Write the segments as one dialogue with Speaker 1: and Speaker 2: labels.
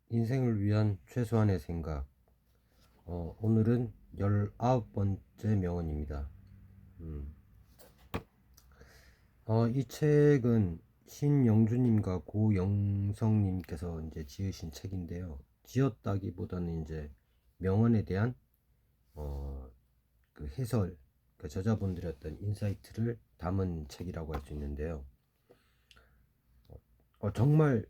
Speaker 1: 인생을 위한 최소한의 생각. 오늘은 19번째 명언입니다. 음. 이 책은 신영주님과 고영성님께서 이제 지으신 책인데요. 지었다기보다는 이제 명언에 대한 어, 그 해설, 그 저자분들의 어떤 인사이트를 담은 책이라고 할 수 있는데요. 정말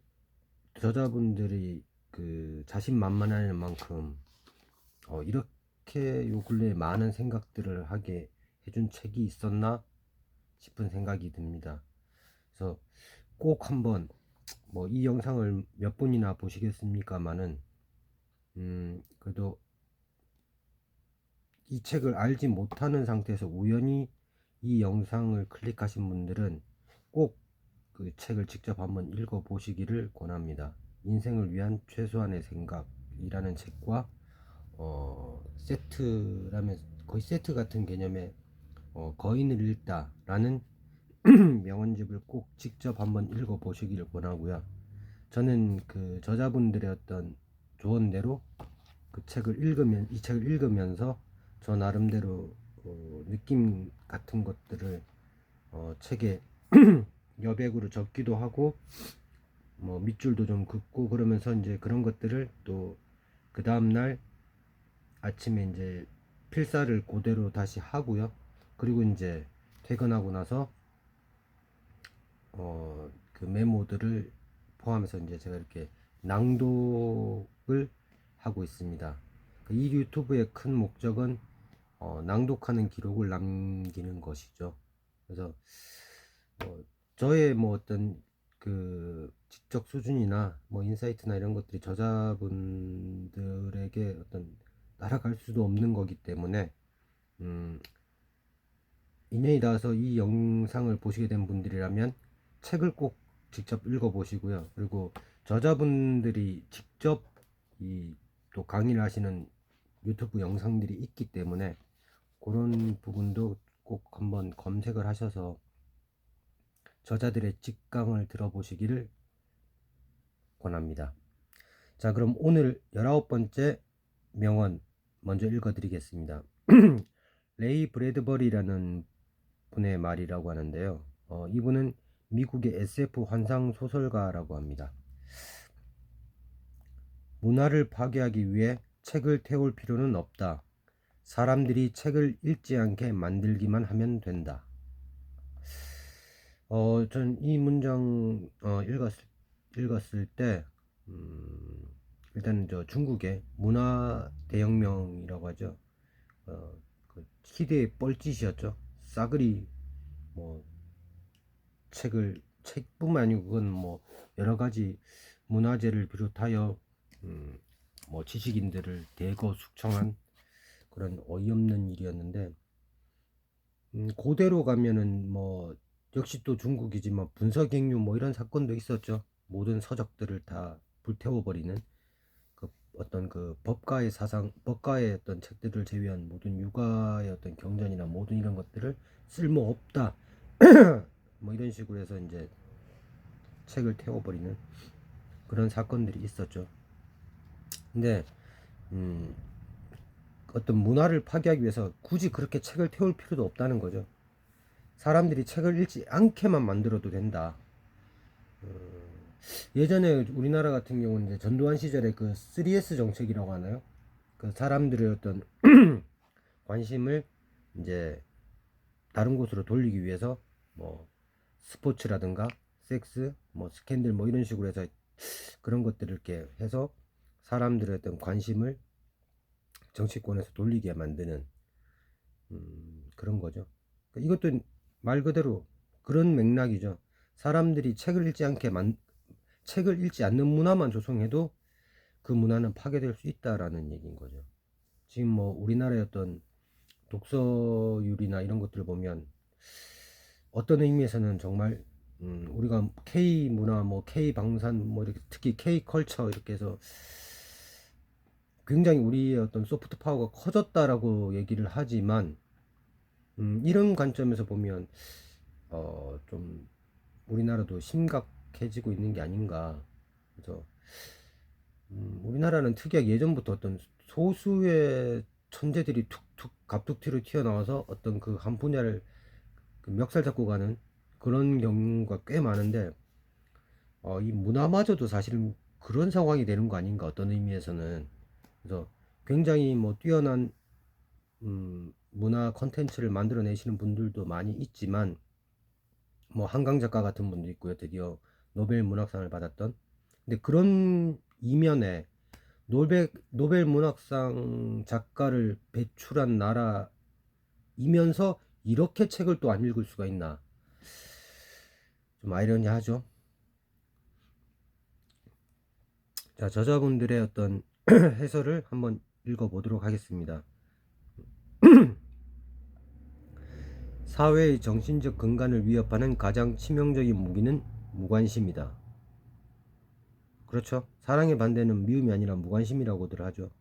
Speaker 1: 저자분들이 그 자신만만할 만큼 이렇게 요 근래에 많은 생각들을 하게 해준 책이 있었나 싶은 생각이 듭니다. 그래서 꼭 한번 뭐 이 영상을 몇 분이나 보시겠습니까마는 그래도 이 책을 알지 못하는 상태에서 우연히 이 영상을 클릭하신 분들은 꼭 그 책을 직접 한번 읽어 보시기를 권합니다. 인생을 위한 최소한의 생각이라는 책과 세트라면 거의 세트 같은 개념의 거인을 읽다라는 명언집을 꼭 직접 한번 읽어 보시기를 권하고요. 저는 그 저자분들의 어떤 조언대로 그 책을 읽으면 이 책을 읽으면서 저 나름대로 느낌 같은 것들을 책에 여백으로 적기도 하고 뭐 밑줄도 좀 긋고 그러면서 이제 그런 것들을 또 그 다음날 아침에 이제 필사를 그대로 다시 하고요. 그리고 이제 퇴근하고 나서 그 메모들을 포함해서 이제 제가 이렇게 낭독을 하고 있습니다. 이 유튜브의 큰 목적은 낭독하는 기록을 남기는 것이죠. 그래서 저의 뭐 어떤 그 지적 수준이나 뭐 인사이트나 이런 것들이 저자분들에게 어떤 따라갈 수도 없는 거기 때문에 음, 인연이 닿아서 이 영상을 보시게 된 분들이라면 책을 꼭 직접 읽어 보시고요. 그리고 저자분들이 직접 이 또 강의를 하시는 유튜브 영상들이 있기 때문에 그런 부분도 꼭 한번 검색을 하셔서 저자들의 직강을 들어보시기를 권합니다. 자, 그럼 오늘 19번째 명언 먼저 읽어 드리겠습니다. 레이 브래드버리라는 분의 말이라고 하는데요. 이분은 미국의 SF 환상 소설가라고 합니다. 문화를 파괴하기 위해 책을 태울 필요는 없다. 사람들이 책을 읽지 않게 만들기만 하면 된다. 전 이 문장 읽었을 때 일단 저 중국의 문화 대혁명이라고 하죠. 그 시대의 뻘짓이었죠. 싸그리 뭐 책뿐만 아니고 그건 뭐 여러 가지 문화재를 비롯하여 뭐 지식인들을 대거 숙청한 그런 어이없는 일이었는데 그대로 가면은 뭐 역시 또 중국이지만 분서갱유 뭐 이런 사건도 있었죠. 모든 서적들을 다 불태워버리는 그 어떤 그 법가의 사상, 법가의 어떤 책들을 제외한 모든 육아의 어떤 경전이나 모든 이런 것들을 쓸모없다. 뭐 이런 식으로 해서 이제 책을 태워버리는 그런 사건들이 있었죠. 근데 음, 어떤 문화를 파괴하기 위해서 굳이 그렇게 책을 태울 필요도 없다는 거죠. 사람들이 책을 읽지 않게만 만들어도 된다. 예전에 우리나라 같은 경우는 이제 전두환 시절에 그 3S 정책이라고 하나요? 그 사람들의 어떤 관심을 이제 다른 곳으로 돌리기 위해서 뭐 스포츠라든가 섹스, 뭐 스캔들 뭐 이런 식으로 해서 그런 것들을 이렇게 해서 사람들의 어떤 관심을 정치권에서 돌리게 만드는 그런 거죠. 그러니까 이것도 말 그대로 그런 맥락이죠. 사람들이 책을 읽지 않는 문화만 조성해도 그 문화는 파괴될 수 있다라는 얘기인 거죠. 지금 뭐 우리나라의 어떤 독서율이나 이런 것들을 보면 어떤 의미에서는 정말 우리가 K 문화, 뭐 K 방산, 뭐 이렇게 특히 K 컬처 이렇게 해서 굉장히 우리의 어떤 소프트 파워가 커졌다라고 얘기를 하지만 이런 관점에서 보면 좀 우리나라도 심각해지고 있는 게 아닌가. 그래서 우리나라는 특이하게 예전부터 어떤 소수의 천재들이 툭툭 갑툭튀로 튀어나와서 어떤 그 한 분야를 그 멱살 잡고 가는 그런 경우가 꽤 많은데, 이 문화마저도 사실은 그런 상황이 되는 거 아닌가, 어떤 의미에서는. 그래서 굉장히 뭐 뛰어난 문화 컨텐츠를 만들어내시는 분들도 많이 있지만, 뭐 한강 작가 같은 분도 있고요. 드디어 노벨 문학상을 받았던. 근데 그런 이면에 노벨 문학상 작가를 배출한 나라이면서 이렇게 책을 또 안 읽을 수가 있나. 좀 아이러니하죠. 자, 저자분들의 어떤 해설을 한번 읽어보도록 하겠습니다. 사회의 정신적 근간을 위협하는 가장 치명적인 무기는 무관심이다. 그렇죠. 사랑의 반대는 미움이 아니라 무관심이라고들 하죠.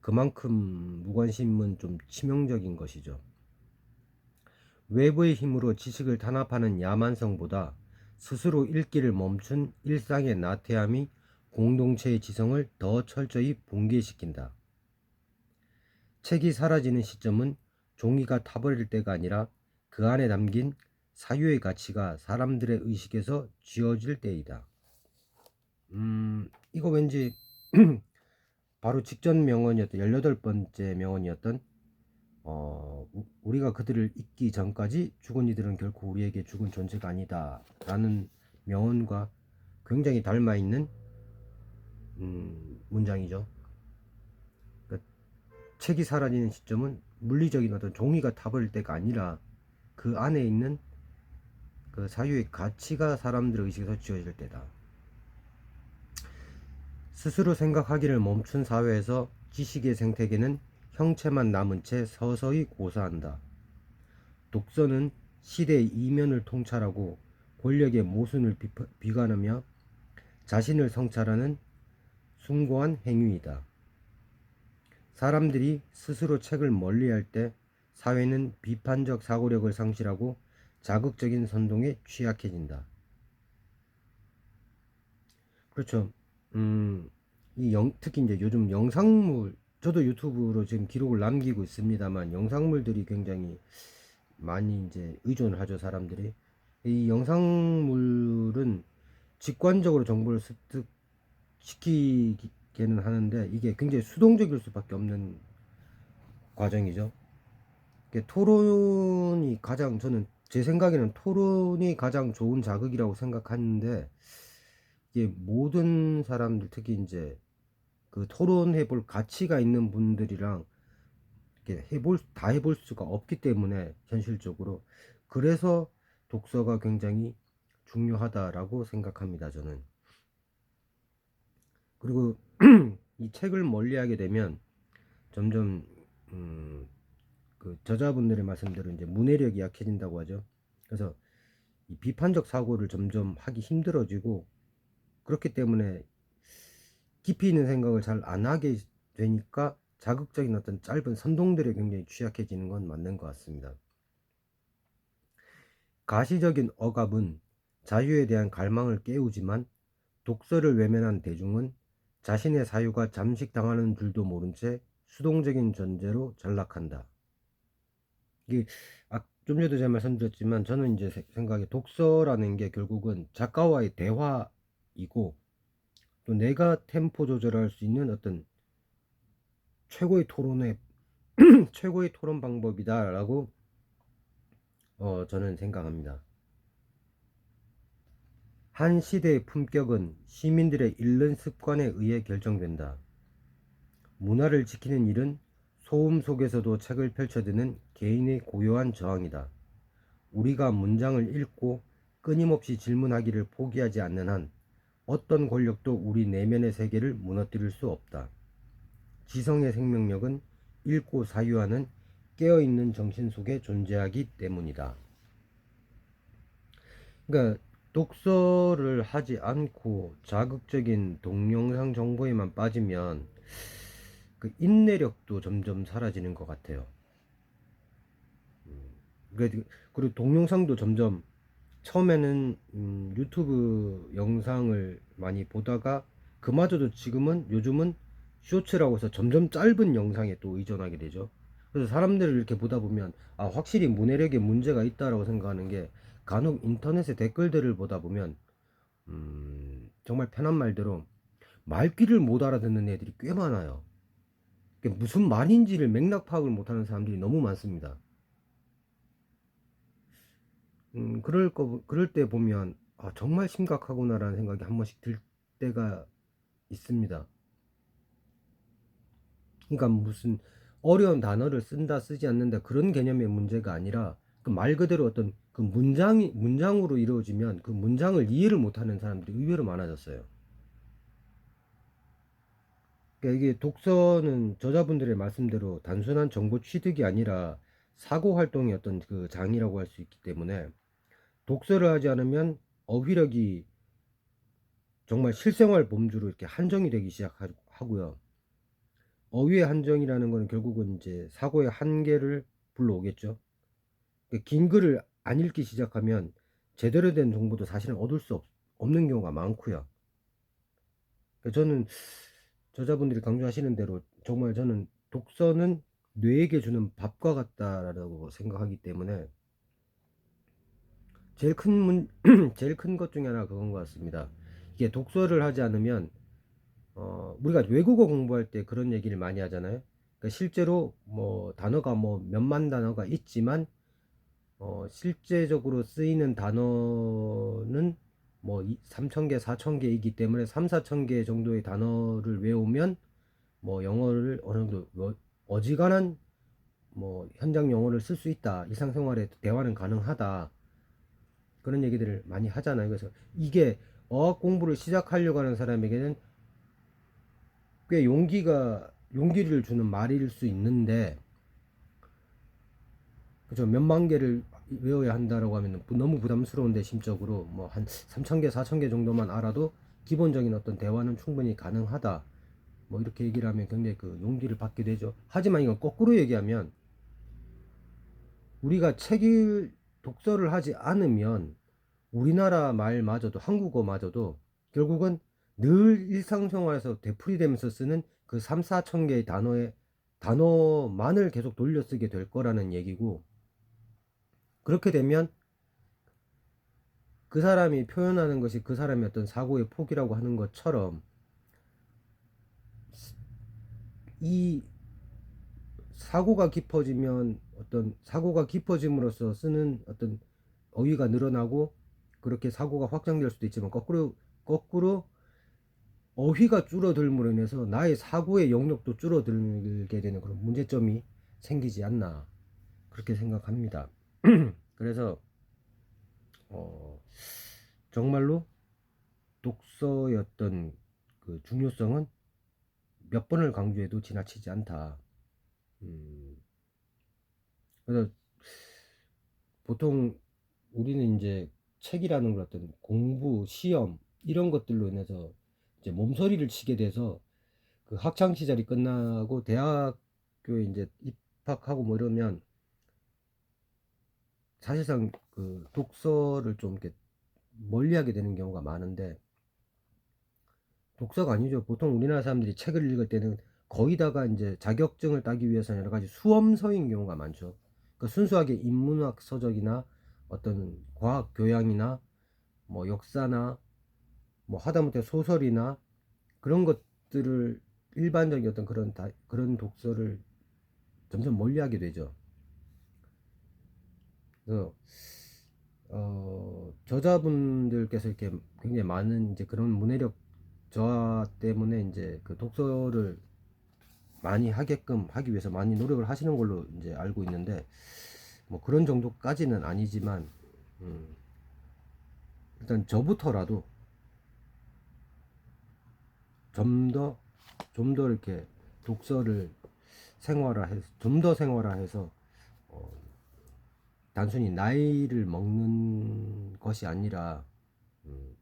Speaker 1: 그만큼 무관심은 좀 치명적인 것이죠. 외부의 힘으로 지식을 탄압하는 야만성보다 스스로 읽기를 멈춘 일상의 나태함이 공동체의 지성을 더 철저히 붕괴시킨다. 책이 사라지는 시점은 종이가 타버릴 때가 아니라 그 안에 담긴 사유의 가치가 사람들의 의식에서 지워질 때이다. 이거 왠지 바로 직전 명언이었던 18번째 명언이었던 우리가 그들을 잊기 전까지 죽은 이들은 결코 우리에게 죽은 존재가 아니다 라는 명언과 굉장히 닮아있는 문장이죠. 그러니까 책이 사라지는 시점은 물리적인 어떤 종이가 타버릴 때가 아니라 그 안에 있는 그 사유의 가치가 사람들의 의식에서 지워질 때다. 스스로 생각하기를 멈춘 사회에서 지식의 생태계는 형체만 남은 채 서서히 고사한다. 독서는 시대의 이면을 통찰하고 권력의 모순을 비관하며 자신을 성찰하는 숭고한 행위이다. 사람들이 스스로 책을 멀리할 때 사회는 비판적 사고력을 상실하고 자극적인 선동에 취약해진다. 그렇죠. 특히 이제 요즘 영상물, 저도 유튜브로 지금 기록을 남기고 있습니다만, 영상물들이 굉장히 많이 이제 의존을 하죠, 사람들이. 이 영상물은 직관적으로 정보를 습득시키기는 하는데, 이게 굉장히 수동적일 수밖에 없는 과정이죠. 토론이 가장, 저는 제 생각에는 토론이 가장 좋은 자극이라고 생각하는데, 이게 모든 사람들, 특히 이제 그 토론해 볼 가치가 있는 분들이랑 이렇게 다 해볼 수가 없기 때문에, 현실적으로. 그래서 독서가 굉장히 중요하다라고 생각합니다, 저는. 그리고 이 책을 멀리하게 되면 점점 그 저자분들의 말씀대로 이제 문해력이 약해진다고 하죠. 그래서 이 비판적 사고를 점점 하기 힘들어지고, 그렇기 때문에 깊이 있는 생각을 잘 안 하게 되니까 자극적인 어떤 짧은 선동들에 굉장히 취약해지는 건 맞는 것 같습니다. 가시적인 억압은 자유에 대한 갈망을 깨우지만, 독서를 외면한 대중은 자신의 사유가 잠식당하는 줄도 모른 채 수동적인 존재로 전락한다. 이게 좀 전에도 제가 말씀드렸지만, 저는 이제 생각에 독서라는 게 결국은 작가와의 대화이고, 또 내가 템포 조절할 수 있는 어떤 최고의 최고의 토론 방법이다라고 저는 생각합니다. 한 시대의 품격은 시민들의 읽는 습관에 의해 결정된다. 문화를 지키는 일은 소음 속에서도 책을 펼쳐드는 개인의 고요한 저항이다. 우리가 문장을 읽고 끊임없이 질문하기를 포기하지 않는 한 어떤 권력도 우리 내면의 세계를 무너뜨릴 수 없다. 지성의 생명력은 읽고 사유하는 깨어있는 정신 속에 존재하기 때문이다. 그러니까 독서를 하지 않고 자극적인 동영상 정보에만 빠지면 그 인내력도 점점 사라지는 것 같아요. 그리고 동영상도 점점, 처음에는 유튜브 영상을 많이 보다가 그마저도 지금은 요즘은 쇼츠라고 해서 점점 짧은 영상에 또 의존하게 되죠. 그래서 사람들을 이렇게 보다 보면 아 확실히 문해력에 문제가 있다라고 생각하는 게 간혹 인터넷의 댓글들을 보다 보면 정말 편한 말대로 말귀를 못 알아듣는 애들이 꽤 많아요. 그게 무슨 말인지를 맥락 파악을 못하는 사람들이 너무 많습니다. 그럴 때 보면 아, 정말 심각하구나라는 생각이 한 번씩 들 때가 있습니다. 그러니까 무슨 어려운 단어를 쓴다 쓰지 않는다 그런 개념의 문제가 아니라 그 말 그대로 어떤 그 문장으로 이루어지면 그 문장을 이해를 못하는 사람들이 의외로 많아졌어요. 그러니까 이게 독서는 저자분들의 말씀대로 단순한 정보 취득이 아니라 사고 활동의 어떤 그 장이라고 할 수 있기 때문에 독서를 하지 않으면 어휘력이 정말 실생활 범주로 이렇게 한정이 되기 시작하고요. 어휘의 한정이라는 거는 결국은 이제 사고의 한계를 불러오겠죠. 그러니까 긴 글을 안 읽기 시작하면 제대로 된 정보도 사실은 얻을 수 없는 경우가 많고요. 그러니까 저는 저자분들이 강조하시는 대로 정말 저는 독서는 뇌에게 주는 밥과 같다라고 생각하기 때문에 제일 큰 제일 큰 것 중에 하나가 그건 것 같습니다. 이게 독서를 하지 않으면 우리가 외국어 공부할 때 그런 얘기를 많이 하잖아요. 그러니까 실제로 뭐 단어가 뭐 몇만 단어가 있지만 실제적으로 쓰이는 단어는 뭐 3,000개, 4,000개이기 때문에 3, 4천 개 정도의 단어를 외우면 뭐 영어를 어느 정도 어지간한 뭐 현장 영어를 쓸 수 있다. 일상생활에 대화는 가능하다. 그런 얘기들을 많이 하잖아요. 그래서 이게 어학 공부를 시작하려고 하는 사람에게는 꽤 용기를 주는 말일 수 있는데 그죠? 몇만 개를 외워야 한다라고 하면 너무 부담스러운데 심적으로 뭐 한 3천 개, 4천 개 정도만 알아도 기본적인 어떤 대화는 충분히 가능하다. 뭐 이렇게 얘기를 하면 굉장히 그 용기를 받게 되죠. 하지만 이건 거꾸로 얘기하면 우리가 책을 독서를 하지 않으면 우리나라 말마저도 한국어마저도 결국은 늘 일상생활에서 되풀이되면서 쓰는 그 3, 4천 개의 단어만을 계속 돌려 쓰게 될 거라는 얘기고 그렇게 되면 그 사람이 표현하는 것이 그 사람의 어떤 사고의 폭이라고 하는 것처럼 이 사고가 깊어지면 어떤 사고가 깊어짐으로써 쓰는 어떤 어휘가 늘어나고 그렇게 사고가 확장될 수도 있지만 거꾸로 어휘가 줄어들므로 인해서 나의 사고의 영역도 줄어들게 되는 그런 문제점이 생기지 않나 그렇게 생각합니다. 그래서 어, 정말로 독서의 어떤 그 중요성은 몇 번을 강조해도 지나치지 않다. 음, 그래서 보통 우리는 이제 책이라는 걸 어떤 공부, 시험 이런 것들로 인해서 이제 몸서리를 치게 돼서 그 학창 시절이 끝나고 대학교에 이제 입학하고 뭐 이러면 사실상 그 독서를 좀 이렇게 멀리하게 되는 경우가 많은데 독서가 아니죠. 보통 우리나라 사람들이 책을 읽을 때는 거의다가 이제 자격증을 따기 위해서 여러 가지 수험서인 경우가 많죠. 그 순수하게 인문학 서적이나 어떤 과학 교양이나 뭐 역사나 뭐 하다못해 소설이나 그런 것들을 일반적인 어떤 그런 독서를 점점 멀리하게 되죠. 그래서 저자분들께서 이렇게 굉장히 많은 이제 그런 문해력 저하 때문에 이제 그 독서를 많이 하게끔 하기 위해서 많이 노력을 하시는 걸로 이제 알고 있는데 뭐 그런 정도까지는 아니지만 음, 일단 저부터라도 좀 더 좀 더 이렇게 독서를 생활화해서 좀 더 생활화해서 어, 단순히 나이를 먹는 것이 아니라 음,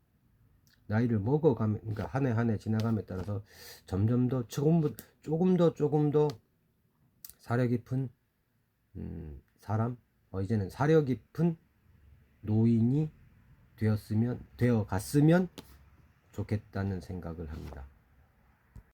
Speaker 1: 나이를 먹어가면 그러니까 한 해 한 해 지나감에 따라서 점점 더 조금 더 사려 깊은 사람 이제는 사려 깊은 노인이 되어 갔으면 좋겠다는 생각을 합니다.